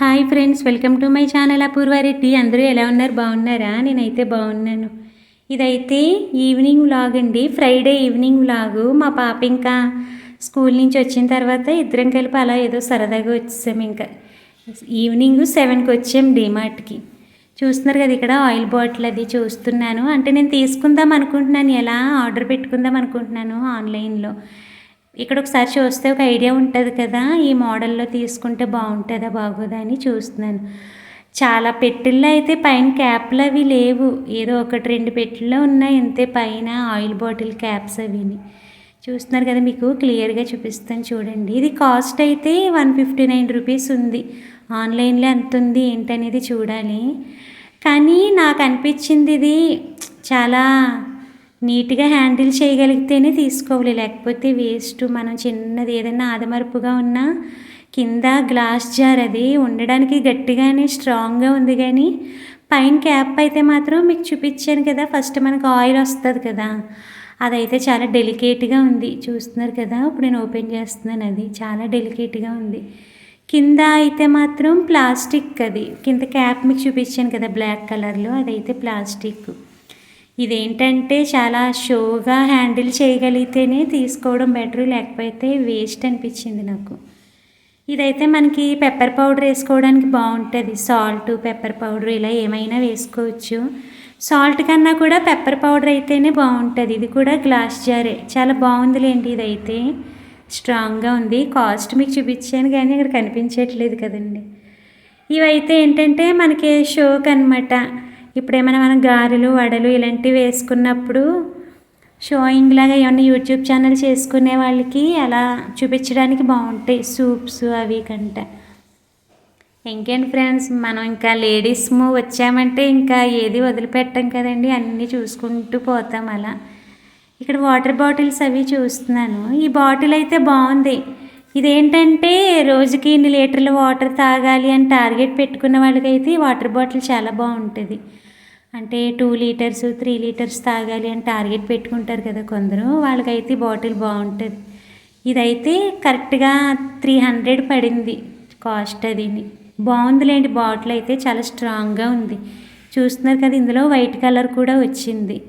Hi friends, welcome to my channel Apoorva Reddy. అందరూ ఎలా ఉన్నారు? బాగున్నారా? నేనైతే బాగున్నాను. ఇదైతే ఈవినింగ్ వ్లాగ్ అండి, ఫ్రైడే ఈవినింగ్ వ్లాగు. మా పాప ఇంకా స్కూల్ నుంచి వచ్చిన తర్వాత ఇద్దరం కలిపి అలా ఏదో సరదాగా వచ్చేసాము. ఇంకా ఈవినింగ్ 7కి వచ్చాం డీమార్ట్కి. చూస్తున్నారు కదా, ఇక్కడ ఆయిల్ బాటిల్ అది చూస్తున్నాను. అంటే నేను తీసుకుందాం అనుకుంటున్నాను, ఎలా ఆర్డర్ పెట్టుకుందాం అనుకుంటున్నాను ఆన్లైన్లో. ఇక్కడ ఒకసారి చూస్తే ఒక ఐడియా ఉంటుంది కదా, ఈ మోడల్లో తీసుకుంటే బాగుంటుందా బాగోదా అని చూస్తున్నాను. చాలా పెట్టెల్లో అయితే పైన క్యాప్లు అవి లేవు, ఏదో ఒకటి రెండు పెట్టెల్లో ఉన్నాయి అంతే పైన ఆయిల్ బాటిల్ క్యాప్స్ అవిని. చూస్తున్నారు కదా, మీకు క్లియర్గా చూపిస్తాను చూడండి. ఇది కాస్ట్ అయితే 159 రూపీస్ ఉంది. ఆన్లైన్లో ఎంత ఉంది ఏంటనేది చూడాలి. కానీ నాకు అనిపించింది ఇది చాలా నీట్గా హ్యాండిల్ చేయగలిగితేనే తీసుకోవాలి, లేకపోతే వేస్ట్. మనం చిన్నది ఏదైనా ఆదమరుపుగా ఉన్నా కింద గ్లాస్ జార్ అది ఉండడానికి గట్టిగానే స్ట్రాంగ్గా ఉంది. కానీ పైన క్యాప్ అయితే మాత్రం మీకు చూపించాను కదా, ఫస్ట్ మనకు ఆయిల్ వస్తుంది కదా, అదైతే చాలా డెలికేట్గా ఉంది. చూస్తున్నారు కదా, ఇప్పుడు నేను ఓపెన్ చేస్తున్నాను, అది చాలా డెలికేట్గా ఉంది. కింద అయితే మాత్రం ప్లాస్టిక్, అది కింద క్యాప్ మీకు చూపించాను కదా బ్లాక్ కలర్లో, అదైతే ప్లాస్టిక్. ఇదేంటంటే చాలా షోగా హ్యాండిల్ చేయగలిగితేనే తీసుకోవడం బెటర్, లేకపోతే వేస్ట్ అనిపించింది నాకు. ఇదైతే మనకి పెప్పర్ పౌడర్ వేసుకోవడానికి బాగుంటుంది. సాల్ట్, పెప్పర్ పౌడర్ ఇలా ఏమైనా వేసుకోవచ్చు. సాల్ట్ కన్నా కూడా పెప్పర్ పౌడర్ అయితేనే బాగుంటుంది. ఇది కూడా గ్లాస్ జారే, చాలా బాగుందిలేండి. ఇదైతే స్ట్రాంగ్గా ఉంది. కాస్ట్ మీకు చూపించాను కానీ ఇక్కడ కనిపించట్లేదు కదండి. ఇవైతే ఏంటంటే మనకి షోక్ అనమాట. ఇప్పుడు ఏమైనా మనం గారెలు, వడలు ఇలాంటివి వేసుకున్నప్పుడు షోయింగ్ లాగా ఏమన్నా యూట్యూబ్ ఛానల్ చేసుకునే వాళ్ళకి అలా చూపించడానికి బాగుంటాయి, సూప్స్ అవి కంట. ఇంకేంటి ఫ్రెండ్స్, మనం ఇంకా లేడీస్ వచ్చామంటే ఇంకా ఏది వదిలిపెట్టాం కదండి, అన్నీ చూసుకుంటూ పోతాం అలా. ఇక్కడ వాటర్ బాటిల్స్ అవి చూస్తున్నాను. ఈ బాటిల్ అయితే బాగుంది. ఇదేంటంటే రోజుకి ఇన్ని లీటర్ల వాటర్ తాగాలి అని టార్గెట్ పెట్టుకున్న వాళ్ళకైతే ఈ వాటర్ బాటిల్ చాలా బాగుంటుంది. అంటే 2 లీటర్స్ 3 లీటర్స్ తాగాలి అని టార్గెట్ పెట్టుకుంటారు కదా కొందరు, వాళ్ళకైతే ఈ బాటిల్ బాగుంటుంది. ఇదైతే కరెక్ట్గా 300 పడింది కాస్ట్. అదిని బాగుందిలేండి. బాటిల్ అయితే చాలా స్ట్రాంగ్గా ఉంది. చూస్తున్నారు కదా, ఇందులో వైట్ కలర్ కూడా వచ్చింది.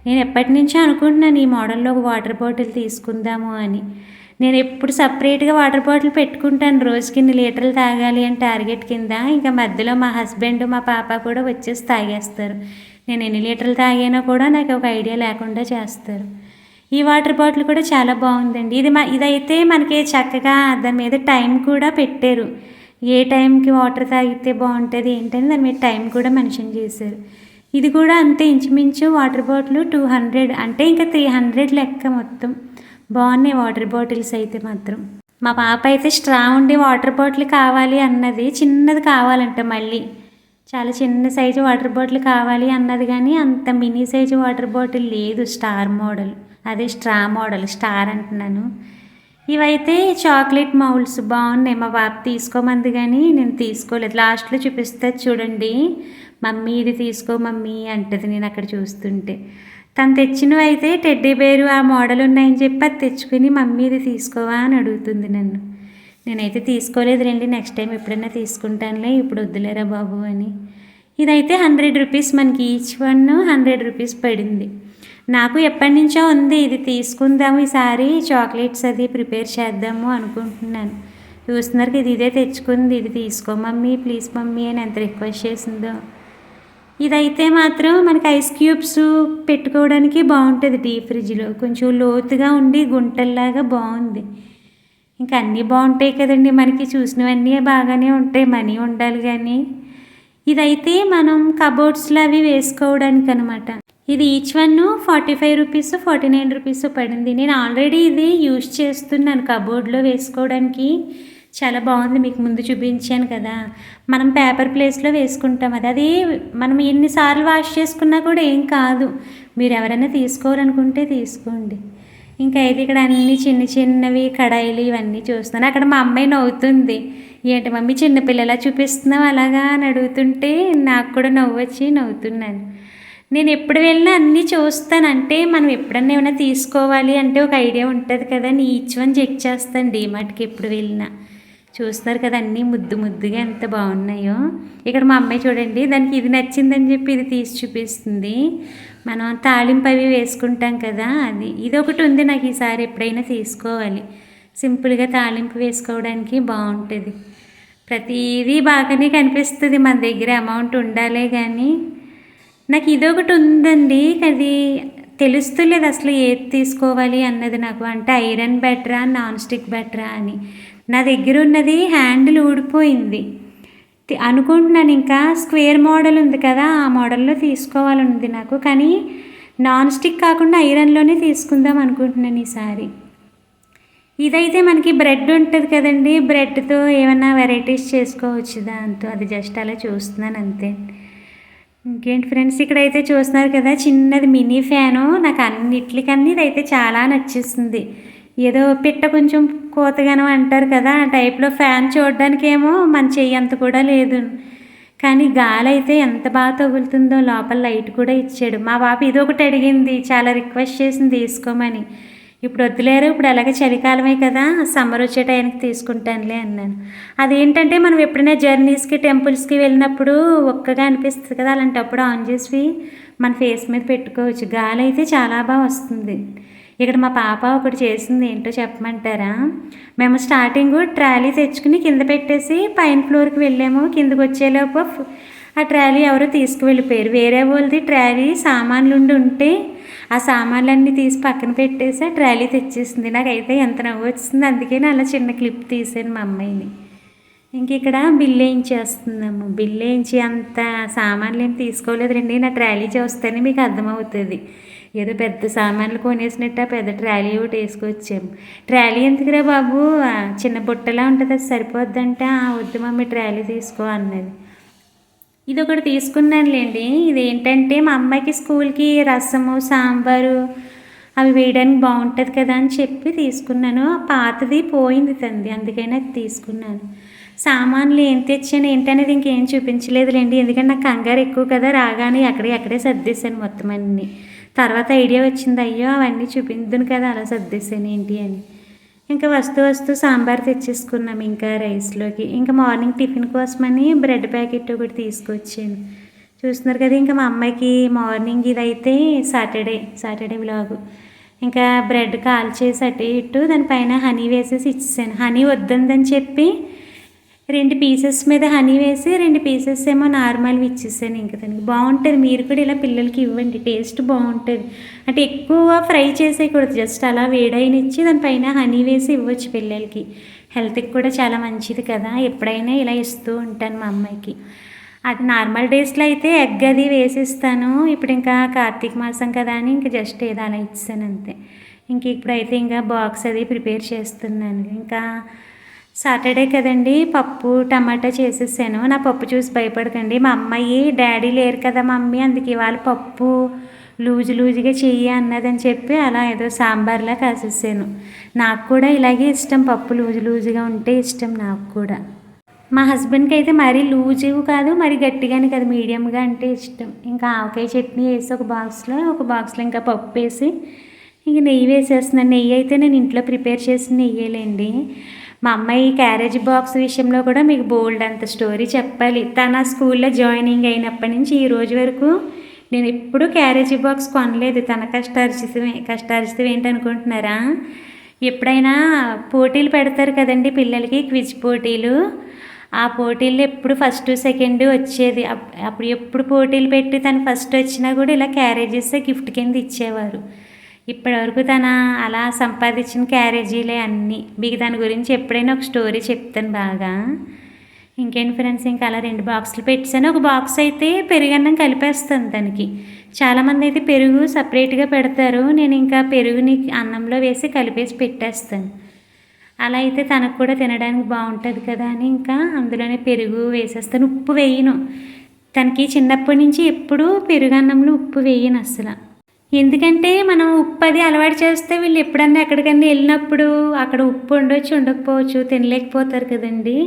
నేను ఎప్పటి నుంచో అనుకుంటున్నాను ఈ మోడల్లో ఒక వాటర్ బాటిల్ తీసుకుందాము అని. నేను ఎప్పుడు సపరేట్గా వాటర్ బాటిల్ పెట్టుకుంటాను, రోజుకి ఇన్ని లీటర్లు తాగాలి అని టార్గెట్ కింద. ఇంకా మధ్యలో మా హస్బెండ్, మా పాప కూడా వచ్చేసి తాగేస్తారు. నేను ఎన్ని లీటర్లు తాగానో కూడా నాకు ఒక ఐడియా లేకుండా చేస్తారు. ఈ వాటర్ బాటిల్ కూడా చాలా బాగుందండి. ఇదైతే మనకి చక్కగా దాని మీద టైం కూడా పెట్టారు, ఏ టైంకి వాటర్ తాగితే బాగుంటుంది ఏంటని దాని మీద టైం కూడా మెన్షన్ చేశారు. ఇది కూడా అంతే, ఇంచుమించు వాటర్ బాటిల్ 200 అంటే ఇంకా 300 లెక్క మొత్తం. బాగున్నాయి వాటర్ బాటిల్స్ అయితే మాత్రం. మా పాప అయితే స్ట్రా ఉండి వాటర్ బాటిల్ కావాలి అన్నది, చిన్నది కావాలంట. మళ్ళీ చాలా చిన్న సైజు వాటర్ బాటిల్ కావాలి అన్నది, కానీ అంత మినీ సైజు వాటర్ బాటిల్ లేదు. స్టార్ మోడల్, అదే స్ట్రా మోడల్, స్టార్ అంటున్నాను. ఇవైతే చాక్లెట్ మౌల్స్ బాగున్నాయి. మా పాప తీసుకోమంది కానీ నేను తీసుకోలేదు. లాస్ట్లో చూపిస్తుంది చూడండి, మమ్మీ ఇది తీసుకో మమ్మీ అంటది నేను అక్కడ చూస్తుంటే. తను తెచ్చినవి అయితే టెడ్డీ బేరు ఆ మోడల్ ఉన్నాయని చెప్పి అది తెచ్చుకుని మమ్మీ ఇది తీసుకోవా అని అడుగుతుంది నన్ను. నేనైతే తీసుకోలేదు రండి, నెక్స్ట్ టైం ఎప్పుడైనా తీసుకుంటానులే, ఇప్పుడు వద్దులేరా బాబు అని. ఇదైతే 100 రూపీస్, మనకి ఈచ్ వన్ 100 రూపీస్ పడింది. నాకు ఎప్పటి నుంచో ఉంది ఇది తీసుకుందాము, ఈసారి చాక్లెట్స్ అది ప్రిపేర్ చేద్దాము అనుకుంటున్నాను. చూస్తున్నారు ఇది ఇదే తెచ్చుకుంది, ఇది తీసుకో మమ్మీ ప్లీజ్ మమ్మీ అని ఎంత రిక్వెస్ట్ చేసిందో. ఇదైతే మాత్రం మనకి ఐస్ క్యూబ్స్ పెట్టుకోవడానికి బాగుంటుంది డీప్ ఫ్రిడ్జ్లో, కొంచెం లోతుగా ఉండి గుంటల్లాగా బాగుంది. ఇంకా అన్నీ బాగుంటాయి కదండి, మనకి చూసినవన్నీ బాగానే ఉంటాయి, మనీ ఉండాలి కానీ. ఇదైతే మనం కబోర్డ్స్లో అవి వేసుకోవడానికి అనమాట. ఇది ఈచ్ వన్ 45 రూపీస్ 49 రూపీస్ పడింది. నేను ఆల్రెడీ ఇది యూజ్ చేస్తున్నాను కబోర్డ్లో వేసుకోవడానికి, చాలా బాగుంది. మీకు ముందు చూపించాను కదా, మనం పేపర్ ప్లేస్లో వేసుకుంటాం. అది మనం ఎన్నిసార్లు వాష్ చేసుకున్నా కూడా ఏం కాదు. మీరు ఎవరైనా తీసుకోవాలనుకుంటే తీసుకోండి. ఇంకా అయితే ఇక్కడ అన్ని చిన్న చిన్నవి కడాయిలు ఇవన్నీ చూస్తున్నాను. అక్కడ మా అమ్మాయి నవ్వుతుంది, ఏంటి మమ్మీ చిన్నపిల్లలా చూపిస్తున్నావు అలాగా అని అడుగుతుంటే నాకు కూడా నవ్వు వచ్చి నవ్వుతున్నాను. నేను ఎప్పుడు వెళ్ళినా అన్నీ చూస్తాను. అంటే మనం ఎప్పుడన్నా ఏమైనా తీసుకోవాలి అంటే ఒక ఐడియా ఉంటుంది కదా, ఈచ్ వన్ చెక్ చేస్తాను డీమార్ట్కి ఎప్పుడు వెళ్ళినా. చూస్తున్నారు కదా అన్నీ ముద్దు ముద్దుగా ఎంత బాగున్నాయో. ఇక్కడ మా అమ్మాయి చూడండి, దానికి ఇది నచ్చిందని చెప్పి ఇది తీసి చూపిస్తుంది. మనం తాళింపు అవి వేసుకుంటాం కదా, అది ఇది ఒకటి ఉంది నాకు, ఈసారి ఎప్పుడైనా తీసుకోవాలి. సింపుల్గా తాళింపు వేసుకోవడానికి బాగుంటుంది. ప్రతిదీ బాగానే కనిపిస్తుంది, మన దగ్గర అమౌంట్ ఉండాలే కానీ. నాకు ఇదొకటి ఉందండి, అది తెలుస్తలేదు అసలు ఏది తీసుకోవాలి అన్నది నాకు. అంటే ఐరన్ బెటరా నాన్ స్టిక్ బెటరా అని. నా దగ్గర ఉన్నది హ్యాండిల్ ఊడిపోయింది అనుకుంటున్నాను. ఇంకా స్క్వేర్ మోడల్ ఉంది కదా, ఆ మోడల్లో తీసుకోవాలని ఉంది నాకు. కానీ నాన్ స్టిక్ కాకుండా ఐరన్లోనే తీసుకుందాం అనుకుంటున్నాను ఈసారి. ఇదైతే మనకి బ్రెడ్ ఉంటుంది కదండి, బ్రెడ్తో ఏమైనా వెరైటీస్ చేసుకోవచ్చు దాంతో. అది జస్ట్ అలా చూస్తున్నాను అంతే. ఇంకేంటి ఫ్రెండ్స్, ఇక్కడైతే చూస్తున్నారు కదా చిన్నది మినీ ఫ్యాను. నాకు అన్నిటికన్నీ ఇదైతే చాలా నచ్చేస్తుంది. ఏదో పిట్ట కొంచెం కోతగానం అంటారు కదా, ఆ టైప్లో ఫ్యాన్ చూడడానికి ఏమో మన చెయ్యి అంత కూడా లేదు, కానీ గాలి అయితే ఎంత బాగా తగులుతుందో. లోపల లైట్ కూడా ఇచ్చాడు. మా పాప ఇదొకటి అడిగింది, చాలా రిక్వెస్ట్ చేసింది తీసుకోమని. ఇప్పుడు వద్దులేరు, ఇప్పుడు అలాగే చలికాలమే కదా, సమ్మర్ వచ్చే టైంకి తీసుకుంటానులే అన్నాను. అదేంటంటే మనం ఎప్పుడైనా జర్నీస్కి టెంపుల్స్కి వెళ్ళినప్పుడు ఒక్కగా అనిపిస్తుంది కదా, అలాంటప్పుడు ఆన్ చేసి మన ఫేస్ మీద పెట్టుకోవచ్చు. గాలి అయితే చాలా బాగా వస్తుంది. ఇక్కడ మా పాప ఒకటి చేసింది, ఏంటో చెప్పమంటారా? మేము స్టార్టింగ్ ట్రాలీ తెచ్చుకుని కింద పెట్టేసి పైన ఫ్లోర్కి వెళ్ళాము. కిందకి వచ్చేలోపు ఆ ట్రాలీ ఎవరో తీసుకువెళ్ళిపోయారు. వేరే వాళ్ళది ట్రాలీ సామాన్లు ఉంటే ఆ సామాన్లన్నీ తీసి పక్కన పెట్టేసి ఆ ట్రాలీ తెచ్చేసింది. నాకైతే ఎంత నవ్వు వచ్చింది, అందుకే అలా చిన్న క్లిప్ తీసాను మా అమ్మాయిని. ఇంక ఇక్కడ బిల్లు వేయించేస్తున్నాము. బిల్లు వేయించి అంత సామాన్లు ఏం తీసుకోలేదు రండి. నా ట్రాలీ చూస్తేనే మీకు అర్థమవుతుంది. ఏదో పెద్ద సామాన్లు కొనేసినట్టు పెద్ద ట్రాలీ ఒకటి వేసుకొచ్చాము. ట్రాలీ ఎందుకురా బాబు, చిన్న బుట్టలా ఉంటుంది, అది సరిపోద్దంటే వద్దు మమ్మీ ట్రాలీ తీసుకో అన్నది. ఇది ఒకటి తీసుకున్నానులేండి. ఇదేంటంటే మా అమ్మాయికి స్కూల్కి రసము సాంబారు అవి వేయడానికి బాగుంటుంది కదా అని చెప్పి తీసుకున్నాను. పాతది పోయింది తంది, అందుకని అది తీసుకున్నాను. సామాన్లు ఏం తెచ్చాను ఏంటనేది ఇంకేం చూపించలేదులేండి, ఎందుకంటే నాకు కంగారు ఎక్కువ కదా. రాగానే అక్కడే సర్దేశాను మొత్తం అన్నీ. తర్వాత ఐడియా వచ్చింది, అయ్యో అవన్నీ చూపించదును కదా, అలా సర్దేశాను ఏంటి అని. ఇంకా వస్తూ సాంబార్ తెచ్చేసుకున్నాం ఇంకా రైస్లోకి. ఇంకా మార్నింగ్ టిఫిన్ కోసమని బ్రెడ్ ప్యాకెట్ ఒకటి తీసుకొచ్చాను. చూస్తున్నారు కదా, ఇంకా మా అమ్మాయికి మార్నింగ్ ఇదైతే సాటర్డే వ్లాగు. ఇంకా బ్రెడ్ కాల్చేసి అటు ఇటు దానిపైన హనీ వేసేసి ఇచ్చేసాను. హనీ వద్దందని చెప్పి 2 పీసెస్ మీద హనీ వేసి 2 పీసెస్ ఏమో నార్మల్వి ఇచ్చేసాను. ఇంకా దానికి బాగుంటుంది. మీరు కూడా ఇలా పిల్లలకి ఇవ్వండి, టేస్ట్ బాగుంటుంది. అంటే ఎక్కువ ఫ్రై చేసేయకూడదు, జస్ట్ అలా వేడైనిచ్చి దానిపైన హనీ వేసి ఇవ్వచ్చు పిల్లలకి. హెల్త్కి కూడా చాలా మంచిది కదా. ఎప్పుడైనా ఇలా ఇస్తూ ఉంటాను మా అమ్మాయికి. అది నార్మల్ డేస్లో అయితే ఎగ్ అది వేసిస్తాను. ఇప్పుడు ఇంకా కార్తీక మాసం కదా అని ఇంకా జస్ట్ ఏదో అలా ఇచ్చాను అంతే. ఇంక ఇప్పుడైతే ఇంకా బాక్స్ అది ప్రిపేర్ చేస్తున్నాను. ఇంకా సాటర్డే కదండి, పప్పు టమాటా చేసేసాను. నా పప్పు చూసి భయపడకండి, మా అమ్మాయి డాడీ లేరు కదా మమ్మీ, అందుకే ఇవాళ పప్పు లూజుగా చెయ్యి అన్నదని చెప్పి అలా ఏదో సాంబార్లా కాసేసాను. నాకు కూడా ఇలాగే ఇష్టం, పప్పు లూజుగా ఉంటే ఇష్టం నాకు కూడా. మా హస్బెండ్కి అయితే మరీ లూజు కాదు, మరీ గట్టిగానే కాదు, మీడియంగా అంటే ఇష్టం. ఇంకా ఆవకాయ చట్నీ వేసి ఒక బాక్స్లో ఇంకా పప్పు వేసి ఇంక నెయ్యి వేసేస్తున్నాను. నెయ్యి అయితే నేను ఇంట్లో ప్రిపేర్ చేసిన నెయ్యేలేండి. మా అమ్మాయి క్యారేజ్ బాక్స్ విషయంలో కూడా మీకు బోల్డ్ అంత స్టోరీ చెప్పాలి. తన స్కూల్లో జాయినింగ్ అయినప్పటి నుంచి ఈ రోజు వరకు నేను ఎప్పుడూ క్యారేజీ బాక్స్ కొనలేదు. తన కష్టార్జితం ఏంటనుకుంటున్నారా? ఎప్పుడైనా పోటీలు పెడతారు కదండి పిల్లలకి, క్విజ్ పోటీలు. ఆ పోటీల్లో ఎప్పుడు ఫస్ట్ సెకండ్ వచ్చేది. అప్పుడు ఎప్పుడు పోటీలు పెట్టి తను ఫస్ట్ వచ్చినా కూడా ఇలా క్యారేజెస్ గిఫ్ట్ కింద ఇచ్చేవారు. ఇప్పటివరకు తన అలా సంపాదించిన క్యారేజీలే అన్నీ. మీకు దాని గురించి ఎప్పుడైనా ఒక స్టోరీ చెప్తాను బాగా. ఇంకేంటి ఫ్రెండ్స్, ఇంకా అలా 2 బాక్సులు పెట్టాను. ఒక బాక్స్ అయితే పెరుగన్నం కలిపేస్తాను దానికి. చాలామంది అయితే పెరుగు సపరేట్గా పెడతారు, నేను ఇంకా పెరుగుని అన్నంలో వేసి కలిపేసి పెట్టేస్తాను. అలా అయితే తనకు కూడా తినడానికి బాగుంటుంది కదా అని ఇంకా అందులోనే పెరుగు వేసేస్తాను. ఉప్పు వేయను, తనకి చిన్నప్పటి నుంచి ఎప్పుడూ పెరుగన్నంలో ఉప్పు వేయను అసలు. ఎందుకంటే మనం ఉప్పు అది అలవాటు చేస్తే వీళ్ళు ఎప్పుడన్నా ఎక్కడికన్నా వెళ్ళినప్పుడు అక్కడ ఉప్పు ఉండకపోవచ్చు, తినలేకపోతారు కదండి.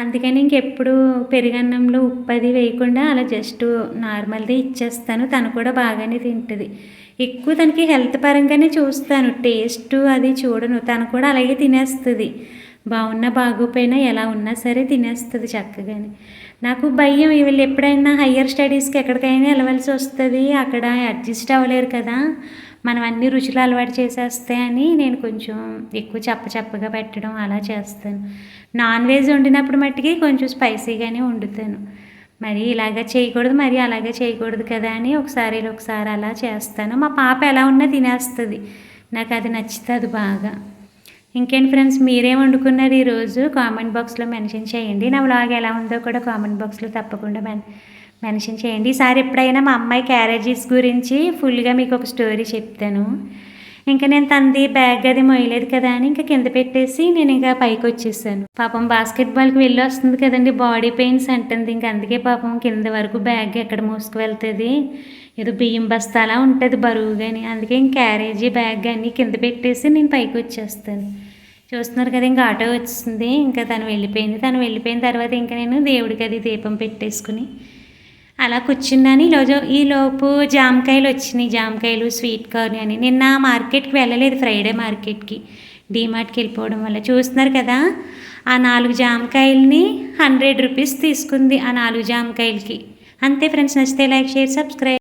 అందుకని ఇంకెప్పుడు పెరుగన్నంలో ఉప్పు అది వేయకుండా అలా జస్ట్ నార్మల్దే ఇచ్చేస్తాను. తను కూడా బాగానే తింటుంది. ఎక్కువ తనకి హెల్త్ పరంగానే చూస్తాను, టేస్ట్ అది చూడను. తను కూడా అలాగే తినేస్తుంది. బాగున్నా బాగోపోయినా ఎలా ఉన్నా సరే తినేస్తుంది చక్కగాని. నాకు భయం వీళ్ళు ఎప్పుడైనా హయ్యర్ స్టడీస్కి ఎక్కడికైనా వెళ్ళవలసి వస్తుంది, అక్కడ అడ్జస్ట్ అవ్వలేరు కదా, మనం అన్ని రుచులు అలవాటు చేసేస్తే అని నేను కొంచెం ఎక్కువ చప్పగా పెట్టడం అలా చేస్తాను. నాన్ వెజ్ వండినప్పుడు మట్టుకి కొంచెం స్పైసీగానే వండుతాను. మరి ఇలాగ చేయకూడదు, మరి అలాగే చేయకూడదు కదా అని ఒకసారి అలా చేస్తాను. మా పాప ఎలా ఉన్నా తినేస్తుంది, నాకు అది నచ్చుతుంది బాగా. ఇంకేంటి ఫ్రెండ్స్, మీరేం వండుకున్నారు ఈరోజు కామెంట్ బాక్స్లో మెన్షన్ చేయండి. నా వ్లాగ్ ఎలా ఉందో కూడా కామెంట్ బాక్స్లో తప్పకుండా మెన్షన్ చేయండి. ఈసారి ఎప్పుడైనా మా అమ్మాయి క్యారేజీస్ గురించి ఫుల్గా మీకు ఒక స్టోరీ చెప్తాను. ఇంకా నేను తంది బ్యాగ్ అది మొయ్యలేదు కదా అని ఇంకా కింద పెట్టేసి నేను ఇంకా పైకి వచ్చేసాను. పాపం బాస్కెట్బాల్కి వెళ్ళి వస్తుంది కదండి, బాడీ పెయిన్స్ అంటుంది. ఇంకా అందుకే పాపం కింద వరకు బ్యాగ్ ఎక్కడ మోసుకు వెళ్తుంది, ఏదో బియ్యం బస్తాలా ఉంటుంది బరువుగాని, అందుకే ఇంక క్యారేజీ బ్యాగ్ అన్నీ కింద పెట్టేసి నేను పైకి వచ్చేస్తాను. చూస్తున్నారు కదా, ఇంకా ఆటో వచ్చింది, ఇంకా తను వెళ్ళిపోయిన తర్వాత ఇంకా నేను దేవుడికి అది దీపం పెట్టేసుకుని అలా కూర్చున్నాను. ఈలోపు జామకాయలు వచ్చినాయి, జామకాయలు స్వీట్ కార్న్ అని. నిన్న మార్కెట్కి వెళ్ళలేదు, ఫ్రైడే మార్కెట్కి, డీమార్ట్కి వెళ్ళిపోవడం వల్ల. చూస్తున్నారు కదా, ఆ 4 జామకాయలని 100 రూపీస్ తీసుకుంది, ఆ 4 జామకాయలకి. అంతే ఫ్రెండ్స్, నచ్చితే లైక్, షేర్, సబ్స్క్రైబ్.